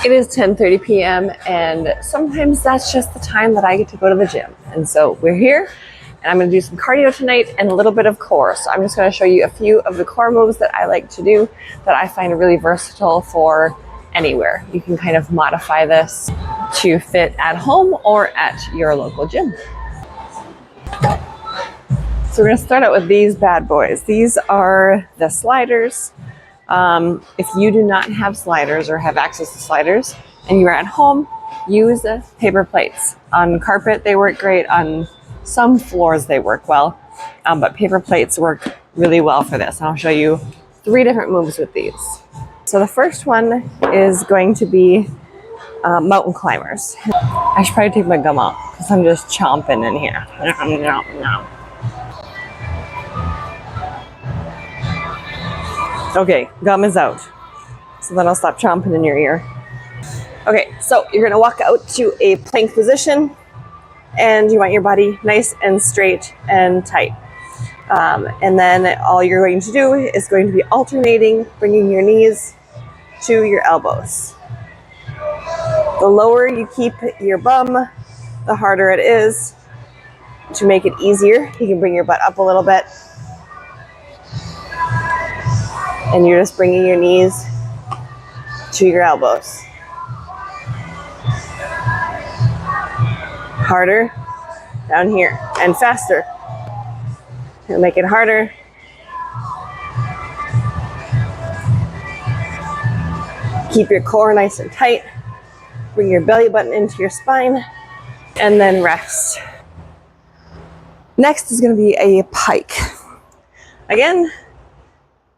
It is 10:30 p.m. and sometimes that's just the time that I get to go to the gym. And so we're here and I'm going to do some cardio tonight and a little bit of core. So I'm just going to show you a few of the core moves that I like to do that I find really versatile for anywhere. You can kind of modify this to fit at home or at your local gym. So we're going to start out with these bad boys. These are the sliders. If you do not have sliders or have access to sliders and you're at home, use paper plates. On carpet, they work great. On some floors, they work well. But paper plates work really well for this. And I'll show you 3 different moves with these. So the first one is going to be mountain climbers. I should probably take my gum out because I'm just chomping in here. Okay, gum is out. So then I'll stop chomping in your ear. Okay, so you're gonna walk out to a plank position and you want your body nice and straight and tight. And then all you're going to do is going to be alternating, bringing your knees to your elbows. The lower you keep your bum, the harder it is. To make it easier, you can bring your butt up a little bit. And you're just bringing your knees to your elbows. Harder down here and faster. And make it harder. Keep your core nice and tight. Bring your belly button into your spine and then rest. Next is going to be a pike. Again,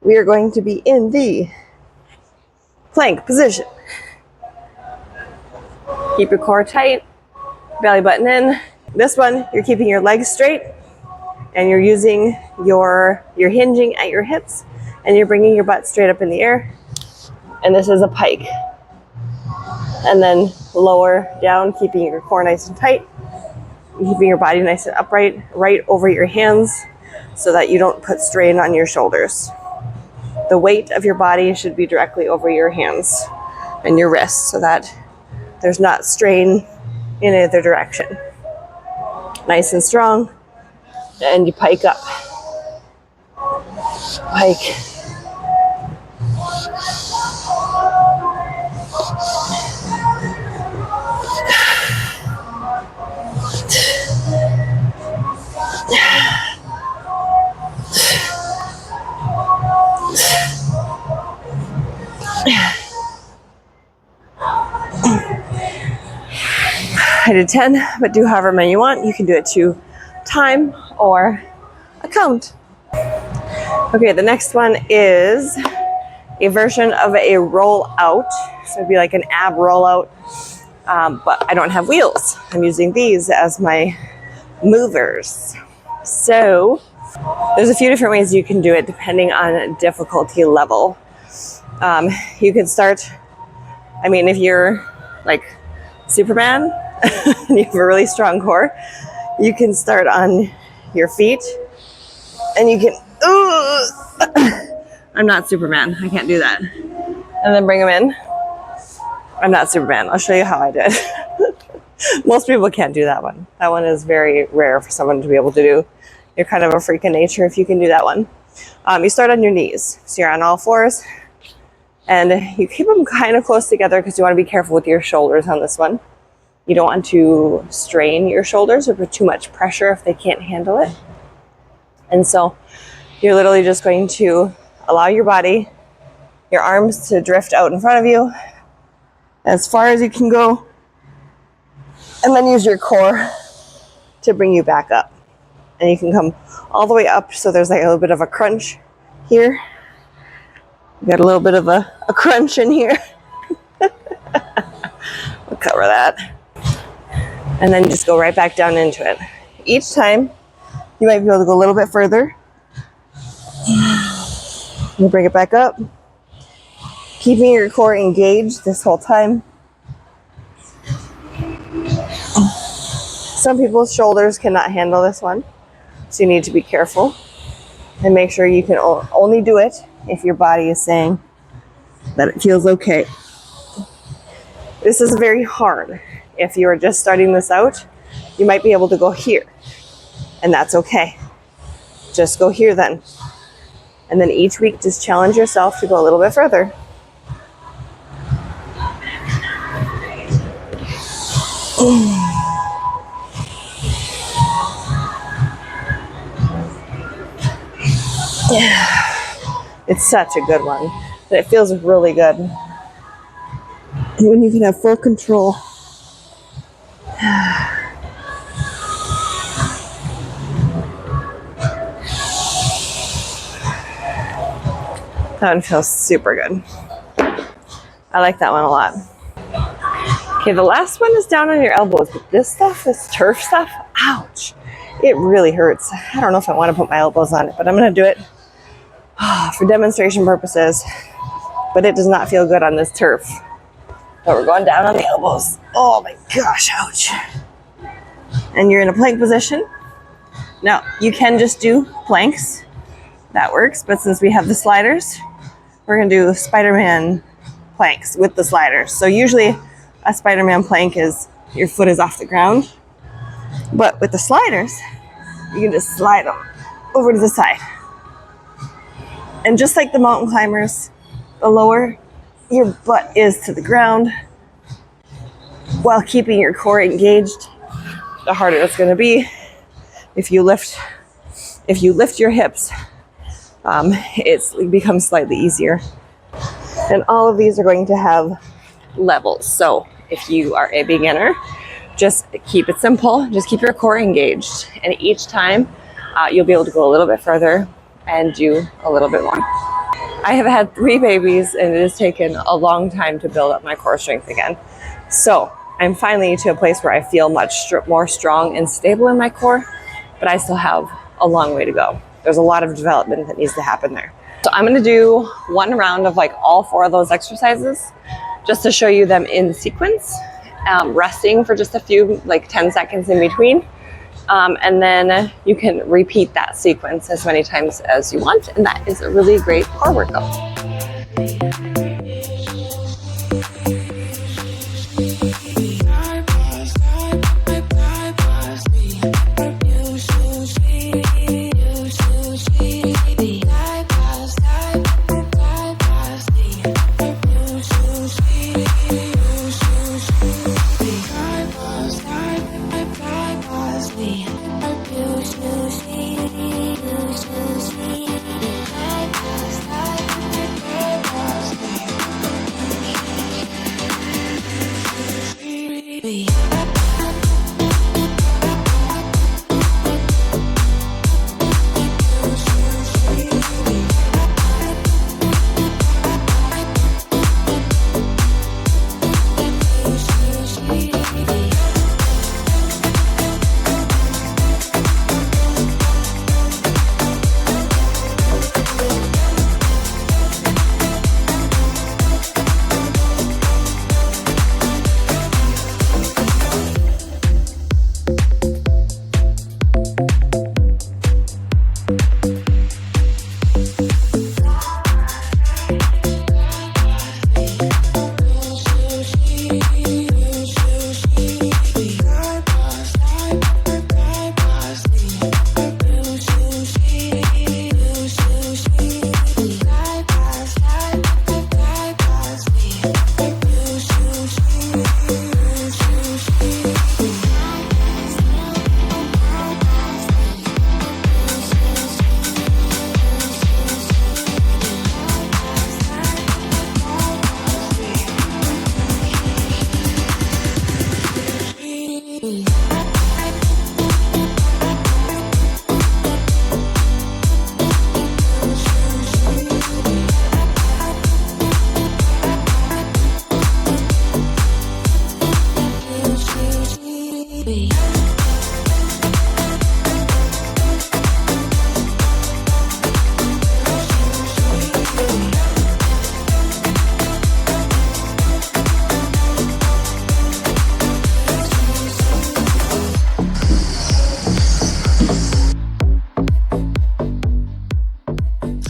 we are going to be in the plank position. Keep your core tight, belly button in. This one, you're keeping your legs straight and you're using you're hinging at your hips and you're bringing your butt straight up in the air. And this is a pike. And then lower down, keeping your core nice and tight, keeping your body nice and upright, right over your hands so that you don't put strain on your shoulders. The weight of your body should be directly over your hands and your wrists so that there's not strain in either direction. Nice and strong, and you pike up. Pike. I did 10, but do however many you want. You can do it to time or a count. Okay, the next one is a version of a roll out. So it'd be like an ab roll out, but I don't have wheels. I'm using these as my movers. So there's a few different ways you can do it depending on difficulty level. You can start, if you're like Superman, and you have a really strong core, you can start on your feet and you can, I'm not Superman, I can't do that. And then bring them in. I'm not Superman, I'll show you how I do it. Most people can't do that one. That one is very rare for someone to be able to do. You're kind of a freak of nature if you can do that one. You start on your knees. So you're on all fours and you keep them kind of close together because you want to be careful with your shoulders on this one. You don't want to strain your shoulders or put too much pressure if they can't handle it. And so you're literally just going to allow your body, your arms to drift out in front of you as far as you can go. And then use your core to bring you back up. And you can come all the way up so there's like a little bit of a crunch here. You got a little bit of a crunch in here. We'll cover that. And then just go right back down into it. Each time, you might be able to go a little bit further. You bring it back up. Keeping your core engaged this whole time. Some people's shoulders cannot handle this one, so you need to be careful and make sure you can only do it if your body is saying that it feels okay. This is very hard. If you are just starting this out, you might be able to go here, and that's okay. Just go here then. And then each week, just challenge yourself to go a little bit further. Yeah. It's such a good one. It feels really good when you can have full control. That one feels super good. I like that one a lot. Okay, the last one is down on your elbows, but this stuff, this turf stuff, ouch. It really hurts. I don't know if I want to put my elbows on it, but I'm going to do it for demonstration purposes. But it does not feel good on this turf. But we're going down on the elbows. Oh my gosh, ouch. And you're in a plank position. Now, you can just do planks. That works, but since we have the sliders, we're going to do Spider-Man planks with the sliders. So usually a Spider-Man plank is your foot is off the ground. But with the sliders, you can just slide them over to the side. And just like the mountain climbers, the lower your butt is to the ground while keeping your core engaged, the harder it's going to be. If you lift your hips, it becomes slightly easier. And all of these are going to have levels. So if you are a beginner, just keep it simple. Just keep your core engaged. And each time you'll be able to go a little bit further and do a little bit more. I have had 3 babies and it has taken a long time to build up my core strength again. So I'm finally to a place where I feel much more strong and stable in my core, but I still have a long way to go. There's a lot of development that needs to happen there. So I'm gonna do one round of like all 4 of those exercises just to show you them in sequence, resting for just a few, like 10 seconds in between. And then you can repeat that sequence as many times as you want. And that is a really great core workout.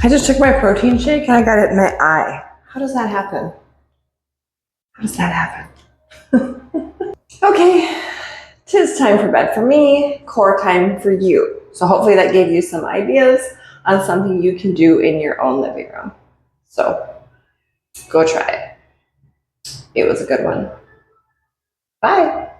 I just took my protein shake and I got it in my eye. How does that happen? How does that happen? Okay, tis time for bed for me, core time for you. So hopefully that gave you some ideas on something you can do in your own living room. So go try it. It was a good one. Bye.